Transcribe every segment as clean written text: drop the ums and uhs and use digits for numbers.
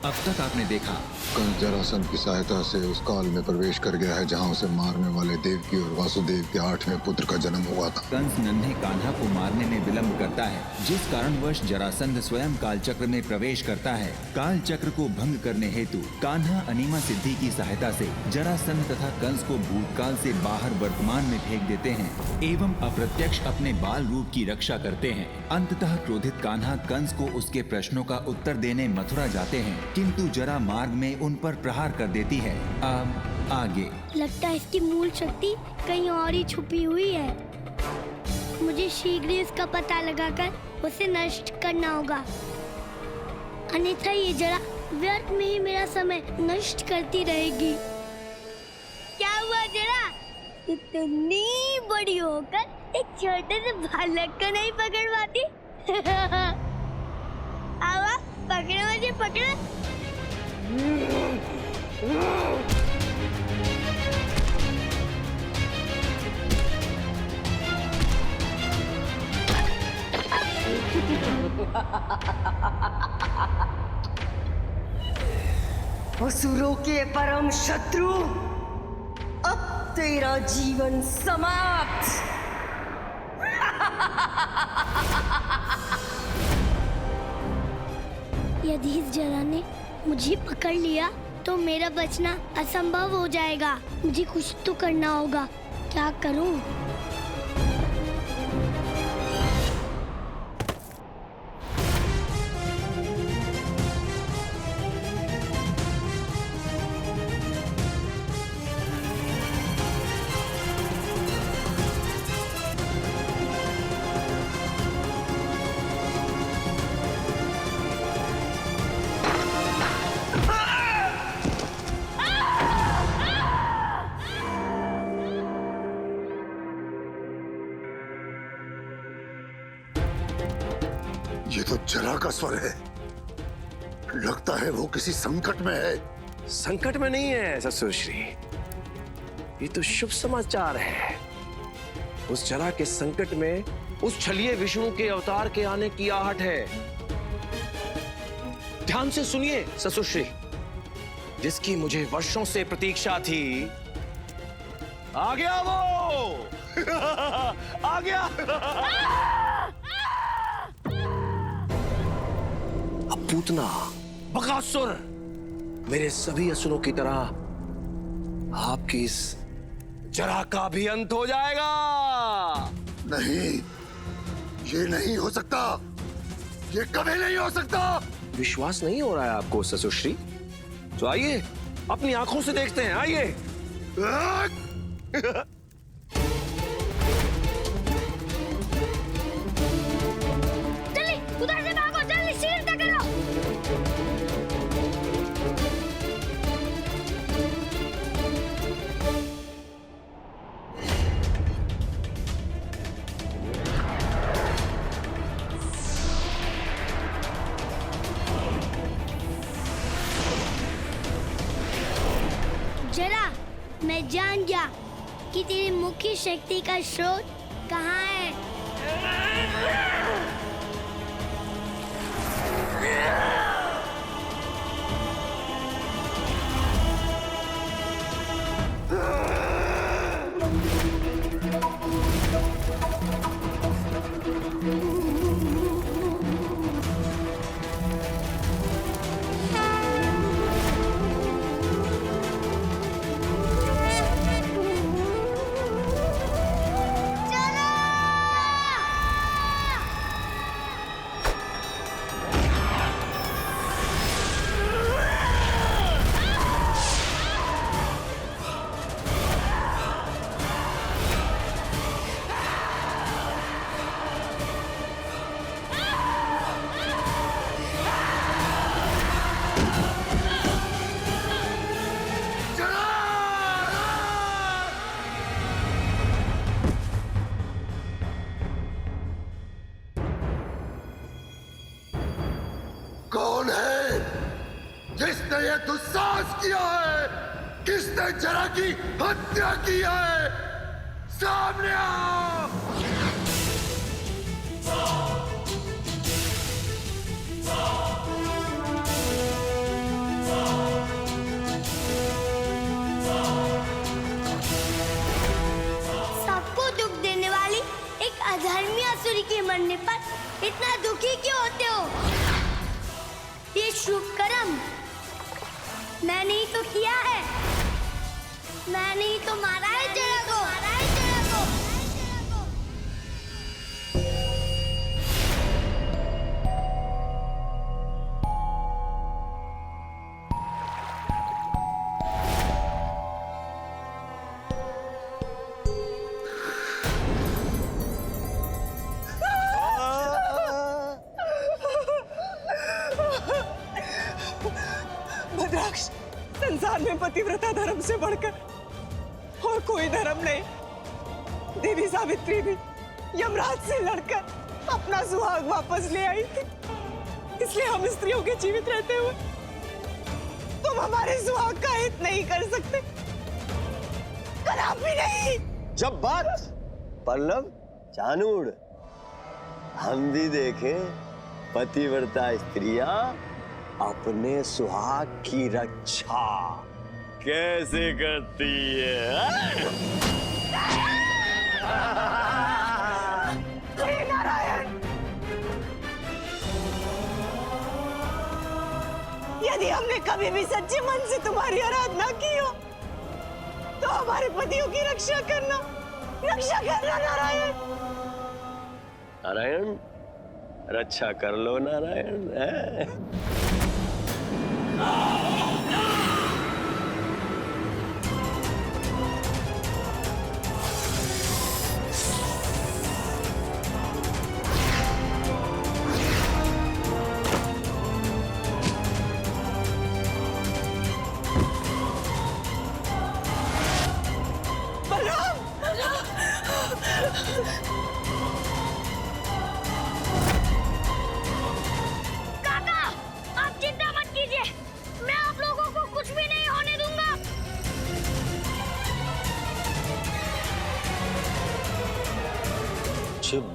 अब तक आपने देखा कंस जरासंध की सहायता से उस काल में प्रवेश कर गया है जहां उसे मारने वाले देवकी और वासुदेव के 8वें पुत्र का जन्म हुआ था। कंस नन्हे कान्हा को मारने में विलंब करता है, जिस कारणवश जरासंध स्वयं काल चक्र में प्रवेश करता है। काल चक्र को भंग करने हेतु कान्हा अनीमा सिद्धि की सहायता से जरासंध तथा कंस को भूतकाल से बाहर वर्तमान में फेंक देते हैं एवं अप्रत्यक्ष अपने बाल रूप की रक्षा करते हैं। अंततः क्रोधित कान्हा कंस को उसके प्रश्नों का उत्तर देने मथुरा जाते हैं, किंतु जरा मार्ग में उन पर प्रहार कर देती है। अब आगे लगता है इसकी मूल शक्ति कहीं और ही छुपी हुई है। मुझे शीघ्र ही इसका पता लगाकर उसे नष्ट करना होगा, अन्यथा ये जरा व्यर्थ में ही मेरा समय नष्ट करती रहेगी। क्या हुआ जरा? इतनी बड़ी होकर एक छोटे से बालक को नहीं पकड़ पाती? आवा, पकड़ो मुझे, पकड़ो। असुरों के परम शत्रु, अब तेरा जीवन समाप्त। यदि इस जरा ने मुझे पकड़ लिया तो मेरा बचना असंभव हो जाएगा। मुझे कुछ तो करना होगा। क्या करूं? ये तो जरा का स्वर है। लगता है वो किसी संकट में है। संकट में नहीं है ससुर श्री, ये तो शुभ समाचार है। उस जरा के संकट में उस छलिए विष्णु के अवतार के आने की आहट है। ध्यान से सुनिए ससुर श्री, जिसकी मुझे वर्षों से प्रतीक्षा थी, आ गया वो। आ गया। अब पूतना, बकासुर, मेरे सभी असुरों की तरह आपकी इस जरा का भी अंत हो जाएगा। नहीं, ये नहीं हो सकता। ये कभी नहीं हो सकता। विश्वास नहीं हो रहा है आपको ससुर श्री? तो आइए अपनी आंखों से देखते हैं, आइए। जल्दी उधर से भागो, जल्दी शीघ्रता करो। जरा मैं जान गया कि तेरी मुख्य शक्ति का स्रोत कहाँ है। कौन है जिसने ये दुस्साहस किया है? किसने जरा की हत्या की है? सामने आओ। कर्म मैंने ही तो किया है। मैंने ही तो मारा है जरा को। भद्राक्ष, संसार में पतिव्रता धर्म से बढ़कर और कोई धर्म नहीं। देवी सावित्री भी यमराज से लड़कर अपना सुहाग वापस ले आई थी, इसलिए हम स्त्रियों के जीवित रहते हुए तुम हमारे सुहाग का हित नहीं कर सकते, कदापि नहीं। जब बात पल्लव चानूड़, हम भी देखें पतिव्रता स्त्रियां अपने सुहाग की रक्षा कैसे करती है। नारायण, यदि हमने कभी भी सच्चे मन से तुम्हारी आराधना की हो तो हमारे पतियों की रक्षा करना नारायण। नारायण, रक्षा कर लो नारायण। काका, आप चिंता मत कीजिए, मैं आप लोगों को कुछ भी नहीं होने दूंगा।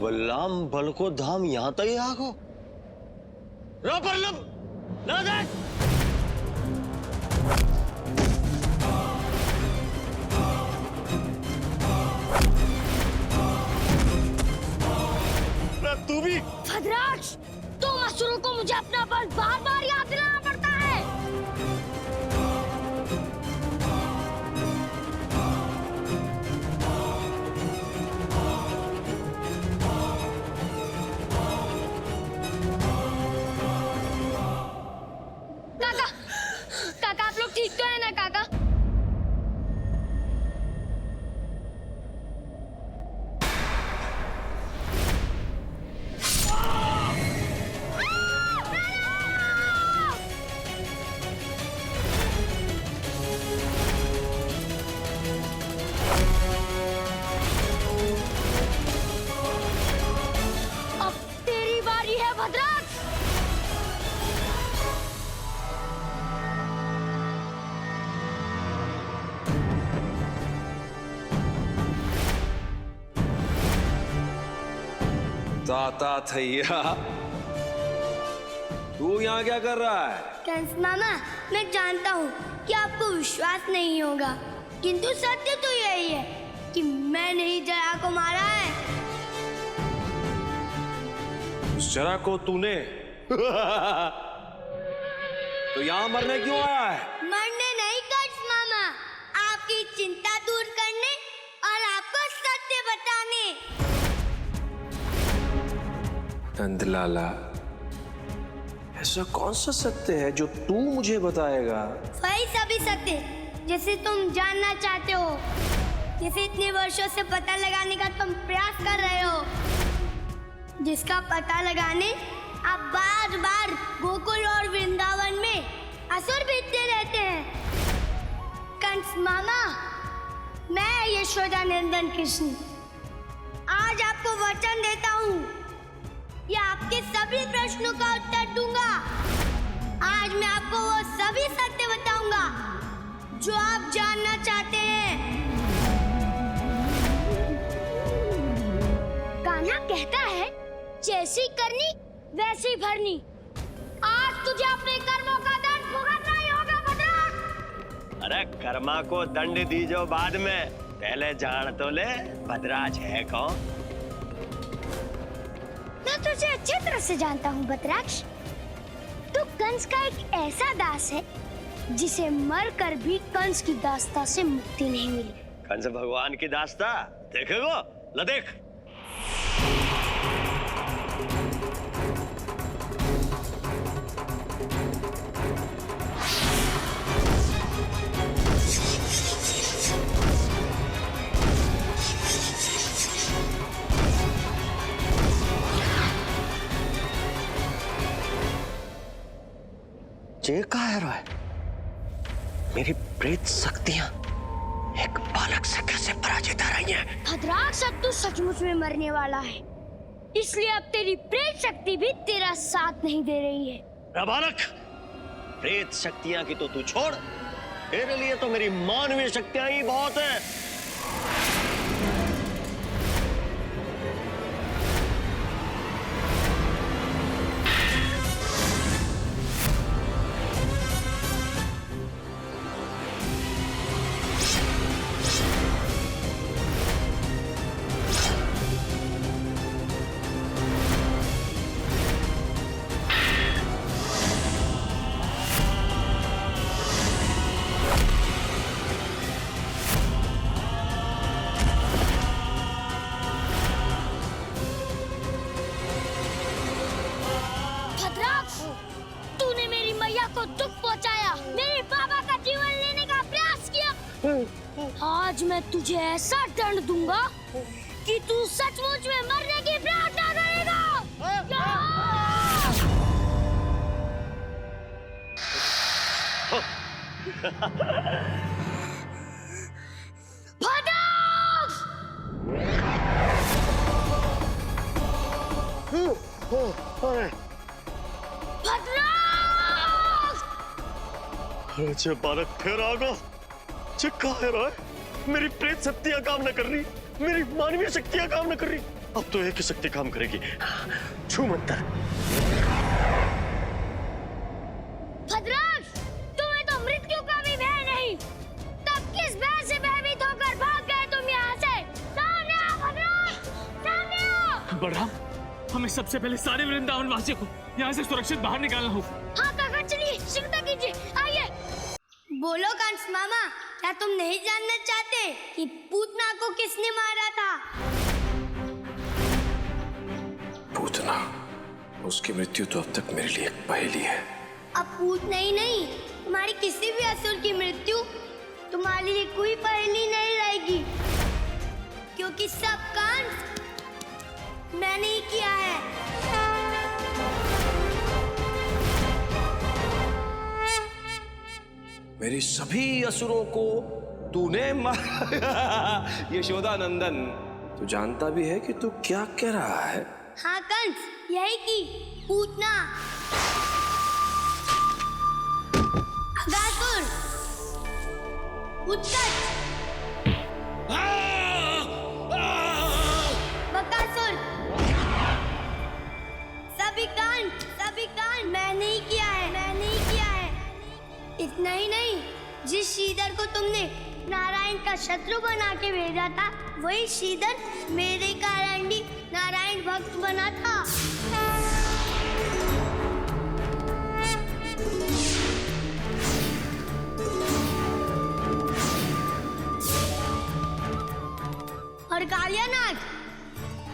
बलराम बल को धाम यहाँ तक ही आगो। रो पल्लव, ना देख। तू भी भद्राक्ष, तुम असुरों को मुझे अपना बल बार बार याद दिलाना पड़ता है। काका, आप लोग ठीक तो है ना काका? अब तेरी बारी है भद्राक्ष। ताता थैया, तू यहाँ क्या कर रहा है? कंस मामा, मैं जानता हूँ कि आपको विश्वास नहीं होगा, किंतु सत्य तो यही है कि मैंने ही जरा को मारा है। उस जरा को तूने तो यहाँ मरने क्यों आया है? मरने नहीं कंस मामा, आपकी चिंता दूर करने और आपको सत्य बताने। नंदलाला, ऐसा कौन सा सत्य है जो तू मुझे बताएगा? वही सभी सत्य जिसे तुम जानना चाहते हो, जिसे इतने वर्षों से पता लगाने का तुम प्रयास कर रहे हो, जिसका पता लगाने आप बार बार गोकुल और वृंदावन में असुर भेजते रहते हैं। कंस मामा, मैं यशोदा नंदन कृष्ण आज आपको वचन देता हूँ कि आपके सभी प्रश्नों का उत्तर दूंगा। आज मैं आपको वो सभी सत्य बताऊंगा जो आप जानना चाहते हैं। गाना कहता है, जैसी करनी वैसी भरनी। आज तुझे अपने कर्मों का दंड भुगतना ही होगा भद्राक्ष। अरे कर्मा को दंड दीजो बाद में, पहले जान तो ले भद्राक्ष है कौन। मैं तुझे अच्छी तरह से जानता हूँ भद्राक्ष। तू कंस का एक ऐसा दास है जिसे मर कर भी कंस की दास्ता से मुक्ति नहीं मिली। कंस भगवान की दास्ता देखेगो, ल देख। ये कहा है रॉय? मेरी प्रेत शक्तियां एक बालक से कैसे पराजित हो रही हैं? भद्राक्ष, अब तू सचमुच में मरने वाला है, इसलिए अब तेरी प्रेत शक्ति भी तेरा साथ नहीं दे रही है। बालक, प्रेत शक्तियां की तो तू छोड़, तेरे लिए तो मेरी मानवीय शक्तियां ही बहुत है। भद्राक्ष, तूने मेरी मैया को दुख पहुंचाया, मेरे बाबा का जीवन लेने का प्रयास किया। आज मैं तुझे ऐसा दंड दूंगा कि तू सचमुच में मरने की प्रार्थना करेगा। भद्राक्ष! भद्राक्ष! अच्छा बालक फिर आ गो। कहा है रॉय? मेरी प्रेत शक्तियां काम न कर रही, मेरी मानवीय शक्तियां काम न कर रही। अब तो एक ही शक्ति काम करेगी, छू मंत्र। भद्राक्ष, तुम्हें तो मृत्यु का भी भय नहीं, तब किस भय से भयभीत होकर भाग गए तुम यहाँ से? सामने आओ भद्राक्ष, सामने आओ। बलराम, हमें सबसे पहले सारे वृंदावन वासियों को यहाँ से सुरक्षित बाहर निकालना होगा। हाँ काका, चलिए शीघ्रता कीजिए, आइए। बोलो कंस मामा, क्या तुम नहीं जानना चाहते कि पूतना को किसने मारा था? पूतना, उसकी मृत्यु तो अब तक मेरे लिए एक पहेली है। अब पूतना ही नहीं, तुम्हारी किसी भी असुर की मृत्यु तुम्हारे लिए कोई पहेली नहीं रहेगी, क्योंकि सब कांड मैंने ही किया है। मेरी सभी असुरों को तूने मारा। यशोदा नंदन, तू जानता भी है कि तू क्या कह रहा है? हाँ कंस, यही की पूतना, अगासुर, उत्कट, बकासुर, सभी कांड मैंने ही किया है, मैंने ही किया है। इतना ही नहीं, जिस श्रीधर को तुमने नारायण का शत्रु बना के भेजा था, वही श्रीधर मेरे कारण भी नारायण भक्त बना था। और कालियानाग,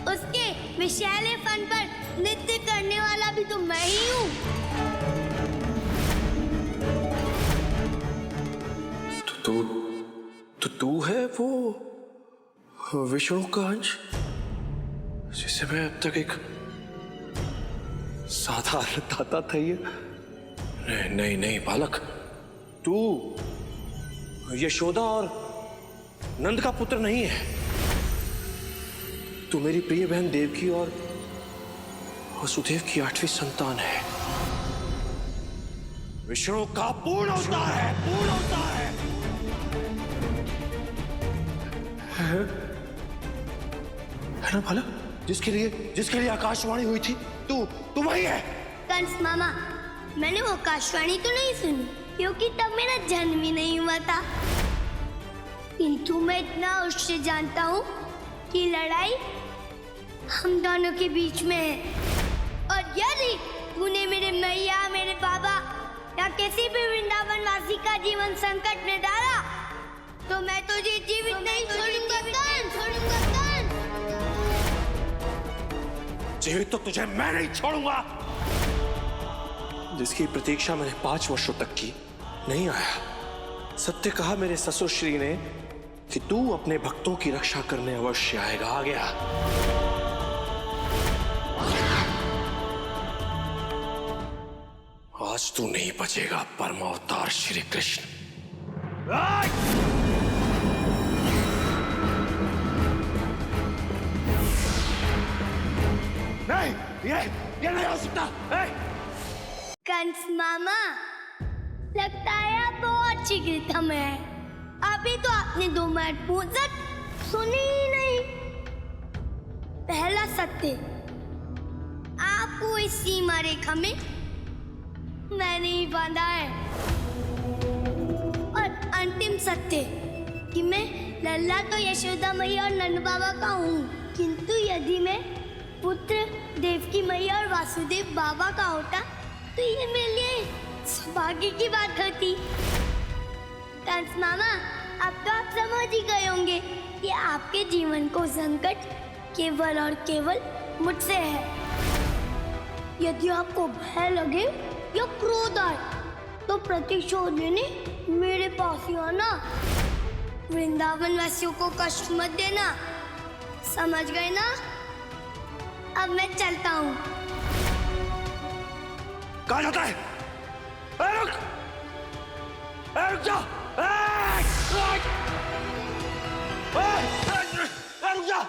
उसके विषैले फन पर नृत्य करने वाला भी तो मैं ही हूँ। तू है वो विष्णु का अंश, जिसे मैं अब तक एक साधारण दाता था। ये नहीं बालक, तू यशोदा और नंद का पुत्र नहीं है। तू मेरी प्रिय बहन देवकी और वसुदेव की 8वीं संतान है। विष्णु का पूर्ण अवतार है, पूर्ण अवतार है। है ना बालक, जिसके लिए आकाशवाणी हुई थी, तू वही है। कंस मामा, मैंने वो आकाशवाणी तो नहीं सुनी, क्योंकि तब मेरा जन्म ही नहीं हुआ था। किंतु मैं इतना अवश्य जानता हूँ कि लड़ाई हम दोनों के बीच में है, और यदि तूने मेरे मैया, मेरे बाबा या किसी भी वृंदावन वासी का जीवन संकट में डाला तो मैं तुझे जीवित नहीं छोड़ूंगा कान। जीवित तो तुझे मैं नहीं छोड़ूंगा। जिसकी प्रतीक्षा मैंने 5 वर्षों तक की, नहीं आया। सत्य कहा मेरे ससुर श्री ने कि तू अपने भक्तों की रक्षा करने अवश्य आएगा। आ गया। आज तू नहीं बचेगा परमावतार श्री कृष्ण। नहीं, ये नहीं हो सकता। कंस मामा, लगता है आप बहुत शीघ्र थमे हैं। अभी तो आपने 2 मिनट पूछत सुनी ही नहीं। पहला सत्य, आपको इस सीमा रेखा में मैंने ही बांधा है। और अंतिम सत्य कि मैं लल्ला तो यशोदा मैया और नंद बाबा का हूँ, किंतु यदि मैं पुत्र देवकी मैया और वासुदेव बाबा का होता तो ये मेरे लिए सौभाग्य की बात होती। कंस मामा, अब तो आप समझ ही गए होंगे कि आपके जीवन को संकट केवल और केवल मुझसे है। यदि आपको भय लगे या क्रोध आए तो प्रतिशोध लेने मेरे पास ही आना। वृंदावन वासियों को कष्ट मत देना, समझ गए ना? अब मैं चलता हूँ। कहाँ जाता है? रुक जा। रुक जा।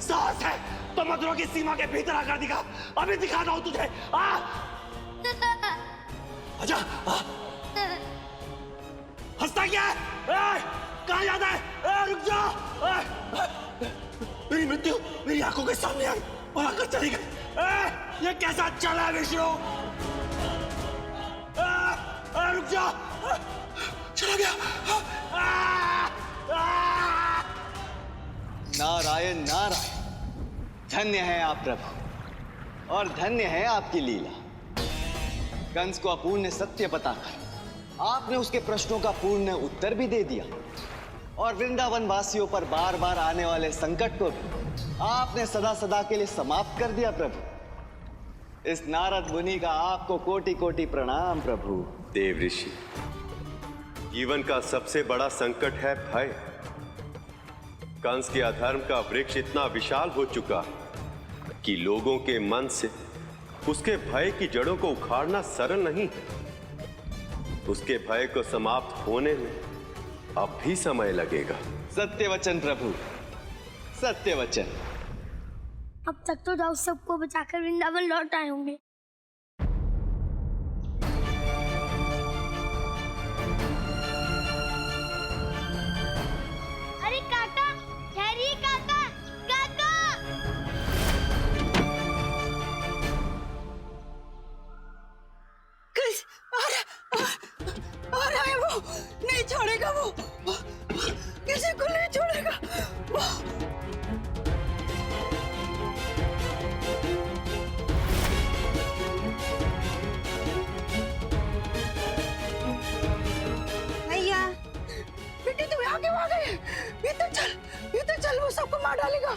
साहस है तो मधुरा की सीमा के भीतर आकर दिखा। अभी दिखाता हूँ तुझे। आजा। हंसता क्या है? कहाँ जाता है? रुक जा। मेरी मृत्यु मेरी आंखों के सामने आई और आकर चली गई। ये कैसा चला है विष्णु? रुक जा। चला गया। नारायण नारायण, धन्य है आप प्रभु और धन्य है आपकी लीला। कंस को अपूर्ण सत्य बताकर आपने उसके प्रश्नों का पूर्ण उत्तर भी दे दिया और वृंदावन वासियों पर बार बार आने वाले संकट को भी आपने सदा सदा के लिए समाप्त कर दिया प्रभु। इस नारद मुनि का आपको कोटि कोटि प्रणाम प्रभु। देव ऋषि, जीवन का सबसे बड़ा संकट है भय। कंस के अधर्म का वृक्ष इतना विशाल हो चुका है कि लोगों के मन से उसके भय की जड़ों को उखाड़ना सरल नहीं है। उसके भय को समाप्त होने में अब भी समय लगेगा। सत्य वचन प्रभु, सत्य वचन। अब तक तो राव सबको बचाकर वृंदावन लौट आए होंगे। अरे काका, ठहरिए काका, काका। कंस आ रहा है वो। नहीं छोड़ेगा वो, किसी को नहीं छोड़ेगा वो। भैया, बेटी तुम आगे आ गए। भीतर चल, वो सबको मार डालेगा।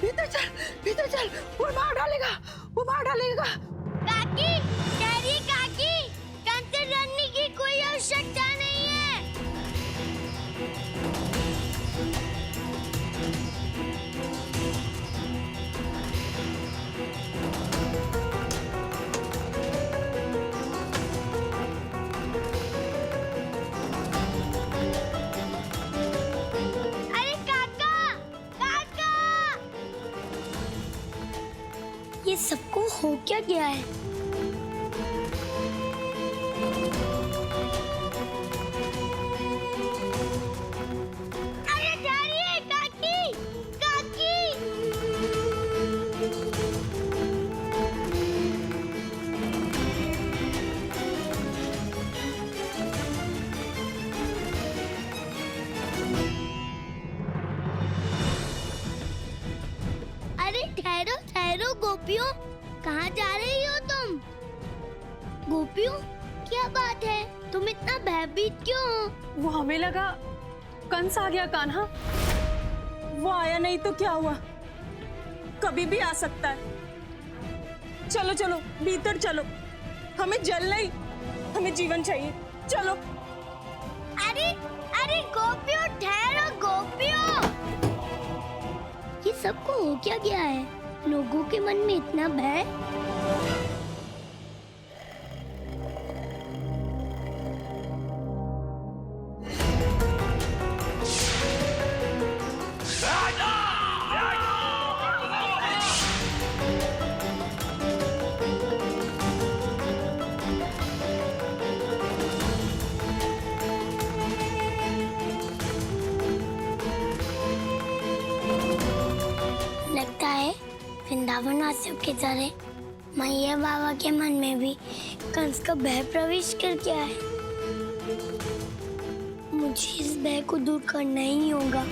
भीतर चल, वो मार डालेगा। काकी, ठहरिए काकी, कंस से डरने की कोई आवश्यकता नहीं है। अरे काका, ये सबको हो क्या गया है? अरे ठहरिए काकी, अरे ठहरो गोपियों, कहाँ जा रही हो तुम? गोपियों, क्या बात है, तुम इतना भयभीत क्यों हो? वो हमें लगा कंस आ गया कान्हा। वो आया नहीं तो क्या हुआ, कभी भी आ सकता है। चलो चलो भीतर चलो, हमें जल नहीं, हमें जीवन चाहिए। चलो। अरे अरे गोपियों ठहरो, गोपियों। ये सबको हो क्या गया है? लोगों के मन में इतना भय। लगता है वृंदावन वासियों की तरह मैया बाबा के मन में भी कंस का भय प्रवेश कर गया है। मुझे इस भय को दूर करना ही होगा।